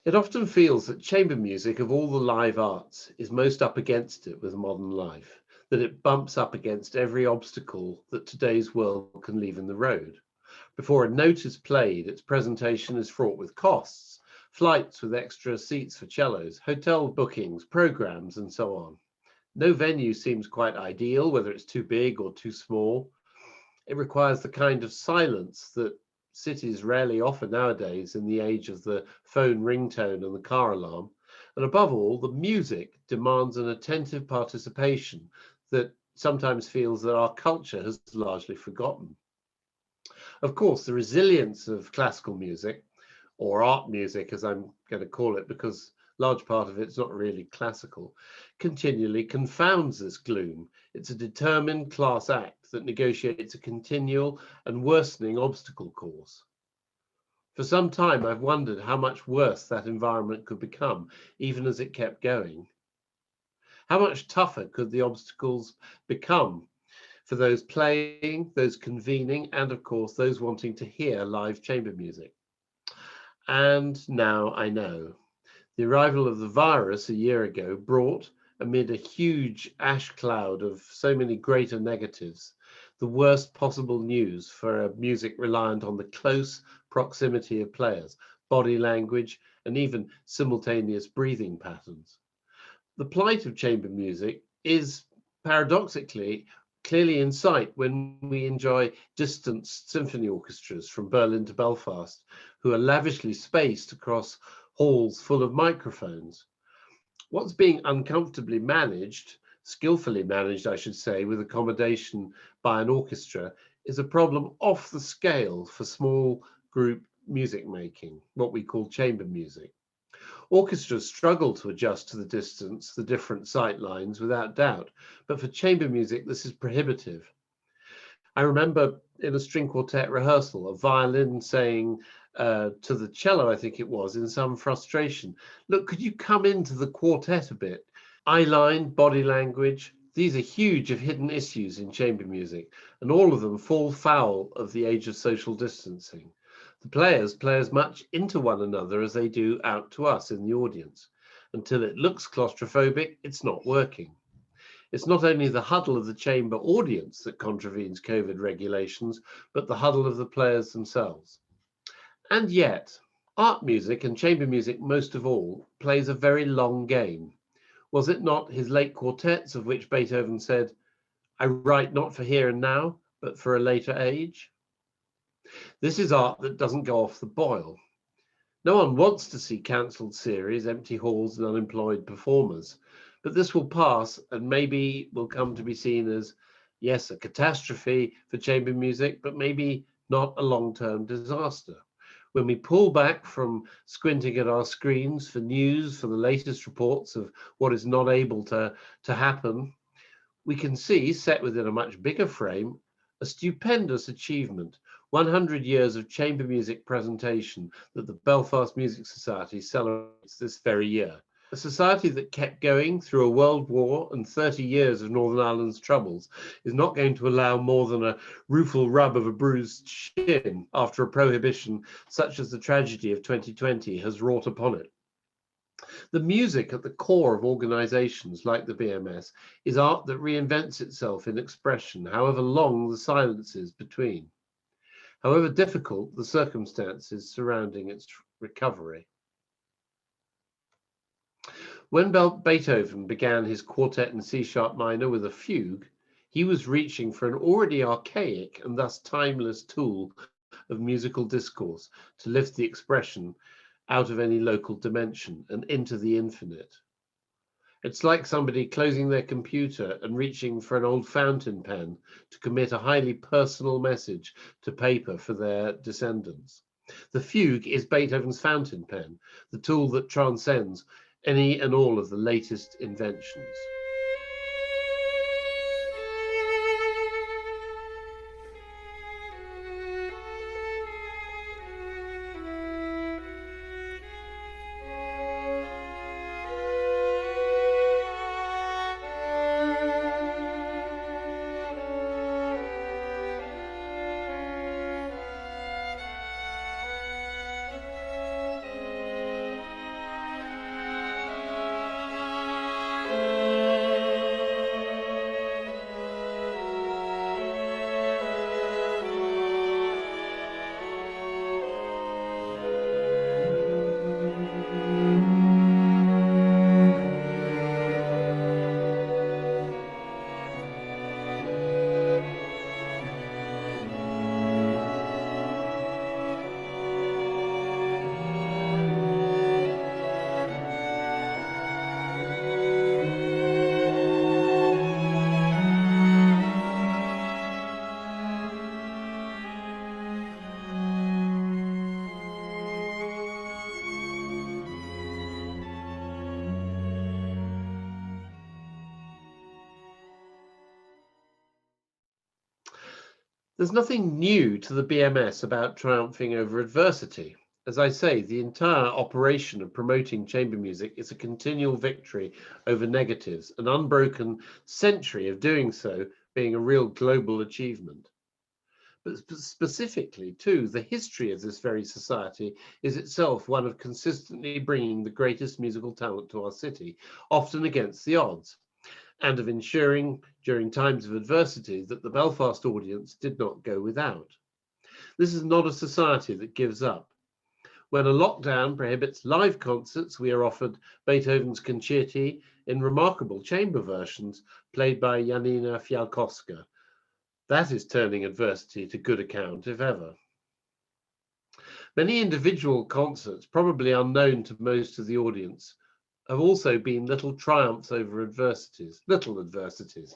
It often feels that chamber music, of all the live arts, is most up against it with modern life, that it bumps up against every obstacle that today's world can leave in the road. Before a note is played, its presentation is fraught with costs, flights with extra seats for cellos, hotel bookings, programs, and so on. No venue seems quite ideal, whether it's too big or too small. It requires the kind of silence that cities rarely offer nowadays in the age of the phone ringtone and the car alarm. And above all, the music demands an attentive participation that sometimes feels that our culture has largely forgotten. Of course, the resilience of classical music, or art music, as I'm going to call it, because large part of it's not really classical, continually confounds this gloom. It's a determined class act that negotiates a continual and worsening obstacle course. For some time, I've wondered how much worse that environment could become, even as it kept going. How much tougher could the obstacles become for those playing, those convening, and of course, those wanting to hear live chamber music? And now I know. The arrival of the virus a year ago brought, amid a huge ash cloud of so many greater negatives, the worst possible news for a music reliant on the close proximity of players, body language, and even simultaneous breathing patterns. The plight of chamber music is paradoxically clearly in sight when we enjoy distanced symphony orchestras from Berlin to Belfast, who are lavishly spaced across halls full of microphones. What's being uncomfortably managed, skillfully managed, I should say, with accommodation by an orchestra, is a problem off the scale for small group music making, what we call chamber music. Orchestras struggle to adjust to the distance, the different sight lines, without doubt, but for chamber music, this is prohibitive. I remember in a string quartet rehearsal, a violin saying to the cello, I think it was, in some frustration, "Look, could you come into the quartet a bit?" Eye line, body language, these are huge of hidden issues in chamber music, and all of them fall foul of the age of social distancing. The players play as much into one another as they do out to us in the audience. Until it looks claustrophobic, it's not working. It's not only the huddle of the chamber audience that contravenes COVID regulations, but the huddle of the players themselves. And yet, art music, and chamber music most of all, plays a very long game. Was it not his late quartets of which Beethoven said, "I write not for here and now, but for a later age"? This is art that doesn't go off the boil. No one wants to see cancelled series, empty halls, and unemployed performers. But this will pass and maybe will come to be seen as, yes, a catastrophe for chamber music, but maybe not a long-term disaster. When we pull back from squinting at our screens for news, for the latest reports of what is not able to happen, we can see, set within a much bigger frame, a stupendous achievement, 100 years of chamber music presentation that the Belfast Music Society celebrates this very year. A society that kept going through a world war and 30 years of Northern Ireland's troubles is not going to allow more than a rueful rub of a bruised shin after a prohibition such as the tragedy of 2020 has wrought upon it. The music at the core of organizations like the BMS is art that reinvents itself in expression, however long the silences between, however difficult the circumstances surrounding its recovery. When Beethoven began his quartet in C-sharp minor with a fugue, he was reaching for an already archaic and thus timeless tool of musical discourse to lift the expression out of any local dimension and into the infinite. It's like somebody closing their computer and reaching for an old fountain pen to commit a highly personal message to paper for their descendants. The fugue is Beethoven's fountain pen, the tool that transcends any and all of the latest inventions. There's nothing new to the BMS about triumphing over adversity. As I say, the entire operation of promoting chamber music is a continual victory over negatives, an unbroken century of doing so being a real global achievement. But specifically, too, the history of this very society is itself one of consistently bringing the greatest musical talent to our city, often against the odds, and of ensuring during times of adversity that the Belfast audience did not go without. This is not a society that gives up. When a lockdown prohibits live concerts, we are offered Beethoven's Concerti in remarkable chamber versions played by Janina Fialkowska. That is turning adversity to good account, if ever. Many individual concerts, probably unknown to most of the audience, have also been little triumphs over adversities, little adversities,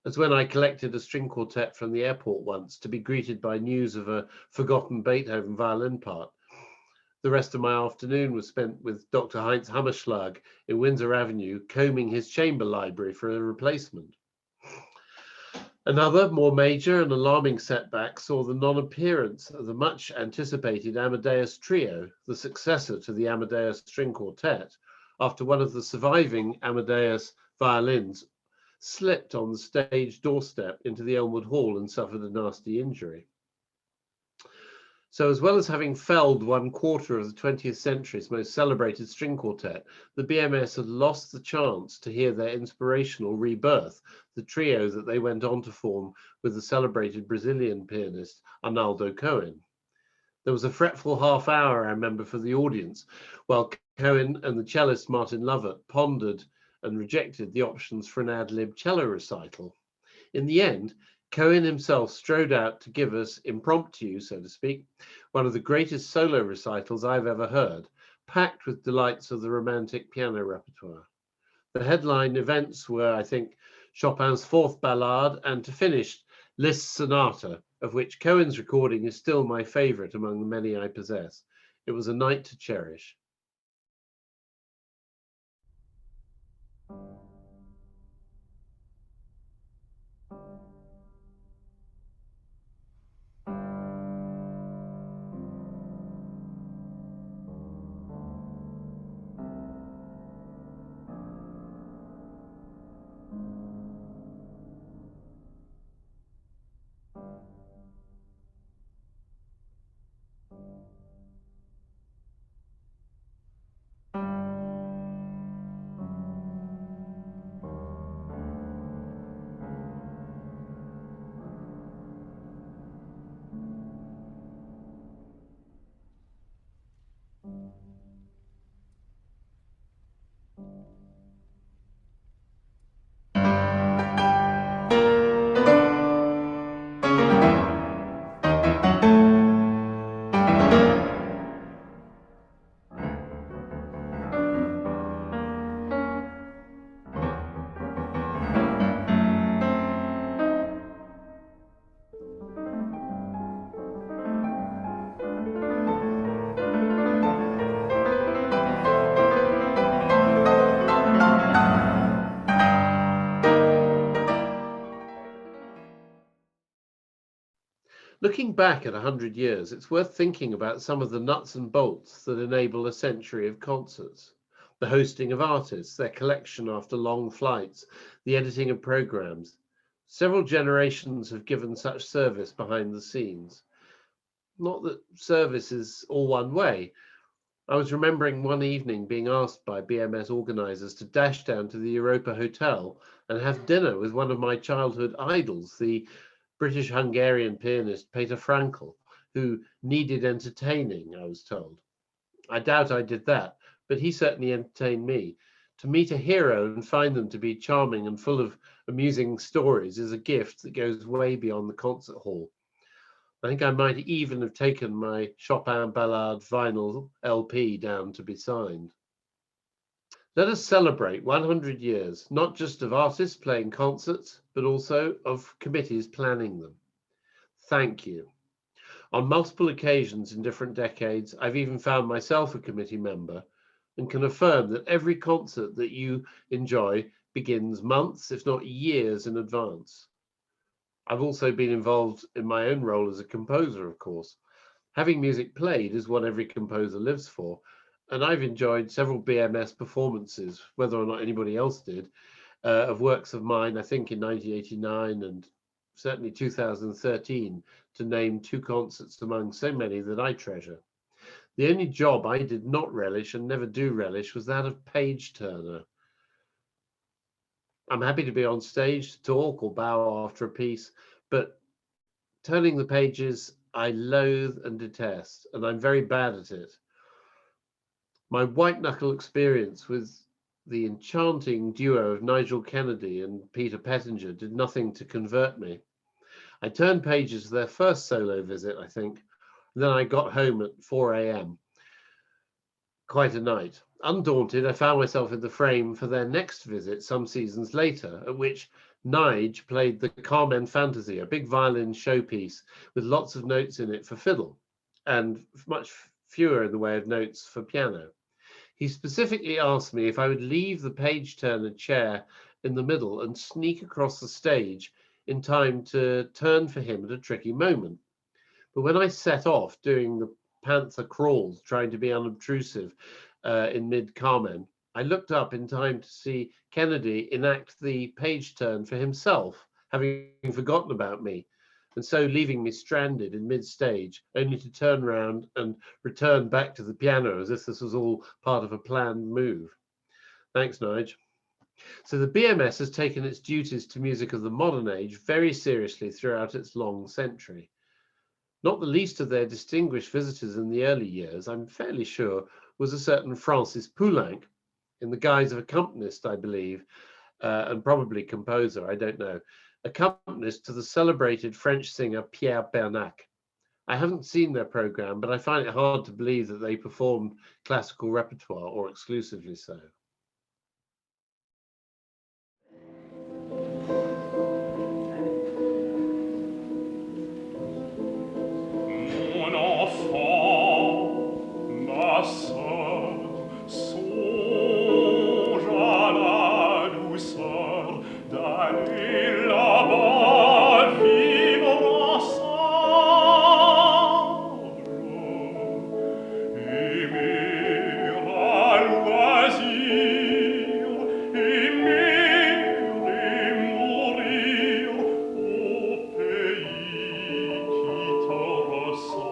as when I collected a string quartet from the airport once to be greeted by news of a forgotten Beethoven violin part. The rest of my afternoon was spent with Dr. Heinz Hammerschlag in Windsor Avenue, combing his chamber library for a replacement. Another, more major and alarming setback saw the non-appearance of the much anticipated Amadeus Trio, the successor to the Amadeus String Quartet, after one of the surviving Amadeus violins slipped on the stage doorstep into the Elmwood Hall and suffered a nasty injury. So as well as having felled 1/4 of the 20th century's most celebrated string quartet, the BMS had lost the chance to hear their inspirational rebirth, the trio that they went on to form with the celebrated Brazilian pianist Arnaldo Cohen. There was a fretful half hour, I remember, for the audience, while Cohen and the cellist Martin Lovett pondered and rejected the options for an ad-lib cello recital. In the end, Cohen himself strode out to give us, impromptu, so to speak, one of the greatest solo recitals I've ever heard, packed with delights of the romantic piano repertoire. The headline events were, I think, Chopin's Fourth Ballade, and to finish, Liszt's Sonata, of which Cohen's recording is still my favorite among the many I possess. It was a night to cherish. Looking back at 100 years, it's worth thinking about some of the nuts and bolts that enable a century of concerts. The hosting of artists, their collection after long flights, the editing of programs. Several generations have given such service behind the scenes. Not that service is all one way. I was remembering one evening being asked by BMS organizers to dash down to the Europa Hotel and have dinner with one of my childhood idols, the British-Hungarian pianist Peter Frankl, who needed entertaining, I was told. I doubt I did that, but he certainly entertained me. To meet a hero and find them to be charming and full of amusing stories is a gift that goes way beyond the concert hall. I think I might even have taken my Chopin Ballade vinyl LP down to be signed. Let us celebrate 100 years, not just of artists playing concerts, but also of committees planning them. Thank you. On multiple occasions in different decades, I've even found myself a committee member and can affirm that every concert that you enjoy begins months, if not years in advance. I've also been involved in my own role as a composer, of course. Having music played is what every composer lives for, and I've enjoyed several BMS performances, whether or not anybody else did, of works of mine, I think in 1989 and certainly 2013, to name two concerts among so many that I treasure. The only job I did not relish and never do relish was that of page turner. I'm happy to be on stage to talk or bow after a piece, but turning the pages I loathe and detest, and I'm very bad at it. My white knuckle experience with the enchanting duo of Nigel Kennedy and Peter Pettinger did nothing to convert me. I turned pages to their first solo visit, I think, and then I got home at 4 a.m. Quite a night. Undaunted, I found myself in the frame for their next visit some seasons later, at which Nige played the Carmen Fantasy, a big violin showpiece with lots of notes in it for fiddle and much fewer in the way of notes for piano. He specifically asked me if I would leave the page turner chair in the middle and sneak across the stage in time to turn for him at a tricky moment. But when I set off doing the panther crawls, trying to be unobtrusive in mid Carmen, I looked up in time to see Kennedy enact the page turn for himself, having forgotten about me, and so leaving me stranded in mid stage, only to turn round and return back to the piano as if this was all part of a planned move. Thanks, Nige. So the BMS has taken its duties to music of the modern age very seriously throughout its long century. Not the least of their distinguished visitors in the early years, I'm fairly sure, was a certain Francis Poulenc, in the guise of accompanist, I believe, and probably composer, I don't know, accompanist to the celebrated French singer Pierre Bernac. I haven't seen their program, but I find it hard to believe that they performed classical repertoire or exclusively so. Mon enfant, ma sœur, songe à la douceur d'aller là-bas vivre ensemble, aimer à loisir, aimer et mourir au pays qui te ressemble.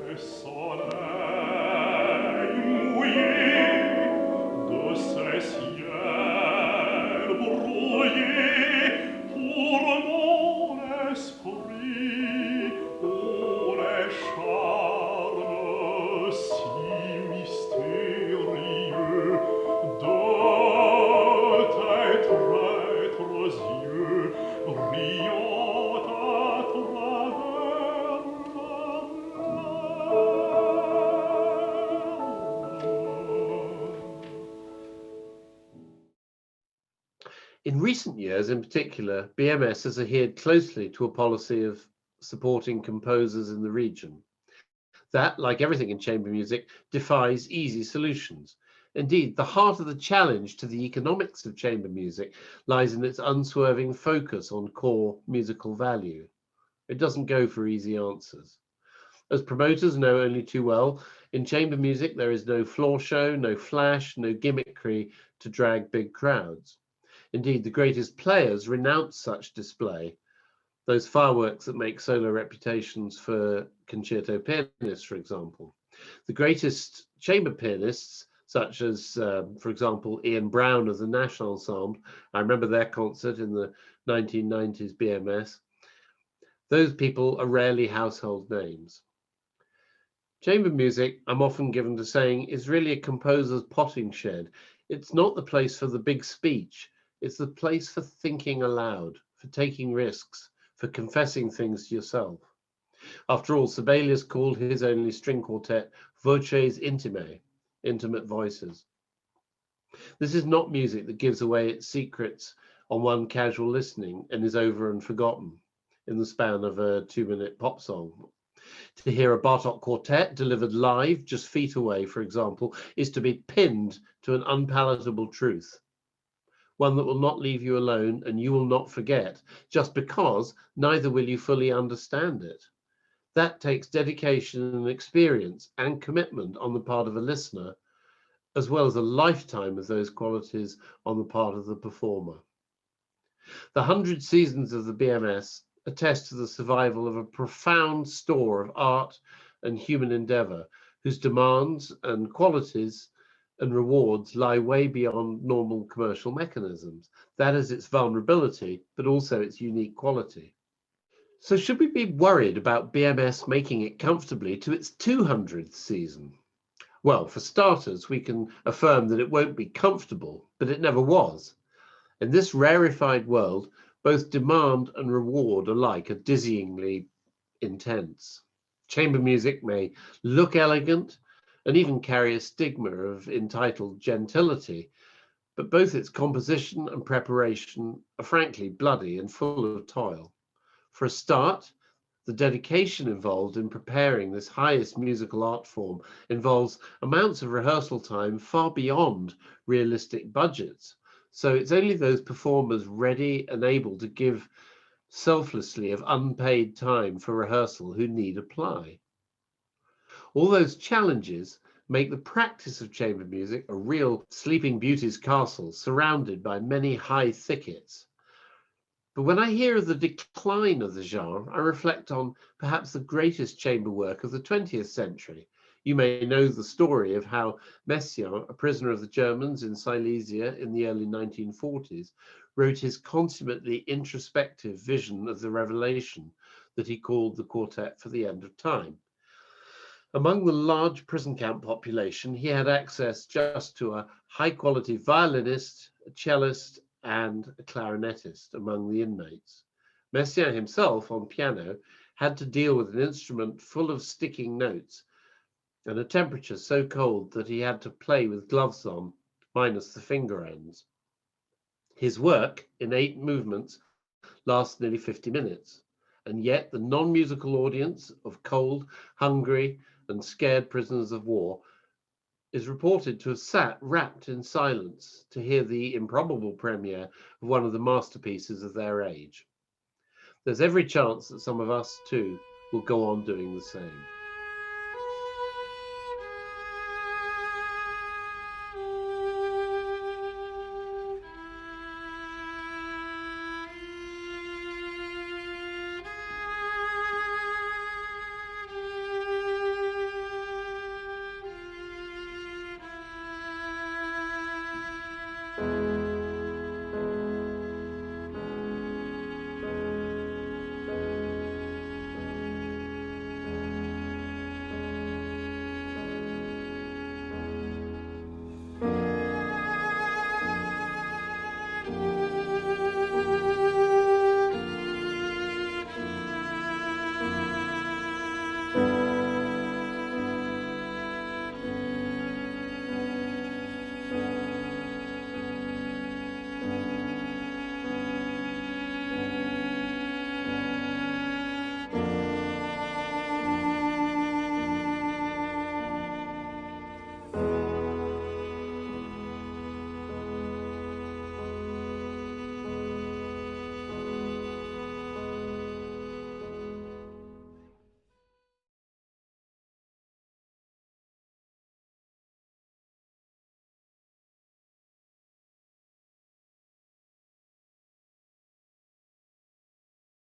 Le soleil mouillé de ses ciels brouillés pour mon esprit ont les charmes si mystérieux de tes traîtres yeux brillant à travers la mer. In recent years, in particular, BMS has adhered closely to a policy of supporting composers in the region. That, like everything in chamber music, defies easy solutions. Indeed, the heart of the challenge to the economics of chamber music lies in its unswerving focus on core musical value. It doesn't go for easy answers. As promoters know only too well, in chamber music there is no floor show, no flash, no gimmickry to drag big crowds. Indeed, the greatest players renounce such display, those fireworks that make solo reputations for concerto pianists, for example. The greatest chamber pianists, such as, for example, Ian Brown of the National Ensemble, I remember their concert in the 1990s BMS, those people are rarely household names. Chamber music, I'm often given to saying, is really a composer's potting shed. It's not the place for the big speech. It's the place for thinking aloud, for taking risks, for confessing things to yourself. After all, Sibelius called his only string quartet voces intimae, intimate voices. This is not music that gives away its secrets on one casual listening and is over and forgotten in the span of a 2-minute pop song. To hear a Bartok quartet delivered live just feet away, for example, is to be pinned to an unpalatable truth, one that will not leave you alone and you will not forget, just because neither will you fully understand it. That takes dedication and experience and commitment on the part of a listener, as well as a lifetime of those qualities on the part of the performer. The 100 seasons of the BMS attest to the survival of a profound store of art and human endeavor, whose demands and qualities and rewards lie way beyond normal commercial mechanisms. That is its vulnerability, but also its unique quality. So should we be worried about BMS making it comfortably to its 200th season? Well, for starters, we can affirm that it won't be comfortable, but it never was. In this rarefied world, both demand and reward alike are dizzyingly intense. Chamber music may look elegant and even carry a stigma of entitled gentility, but both its composition and preparation are frankly bloody and full of toil. For a start, the dedication involved in preparing this highest musical art form involves amounts of rehearsal time far beyond realistic budgets. So it's only those performers ready and able to give selflessly of unpaid time for rehearsal who need apply. All those challenges make the practice of chamber music a real Sleeping Beauty's castle surrounded by many high thickets. But when I hear of the decline of the genre, I reflect on perhaps the greatest chamber work of the 20th century. You may know the story of how Messiaen, a prisoner of the Germans in Silesia in the early 1940s, wrote his consummately introspective vision of the revelation that he called the Quartet for the End of Time. Among the large prison camp population, he had access just to a high-quality violinist, a cellist, and a clarinetist among the inmates. Messiaen himself, on piano, had to deal with an instrument full of sticking notes and a temperature so cold that he had to play with gloves on, minus the finger ends. His work, in 8 movements, lasts nearly 50 minutes, and yet the non-musical audience of cold, hungry, and scared prisoners of war is reported to have sat wrapped in silence to hear the improbable premiere of one of the masterpieces of their age. There's every chance that some of us, too, will go on doing the same.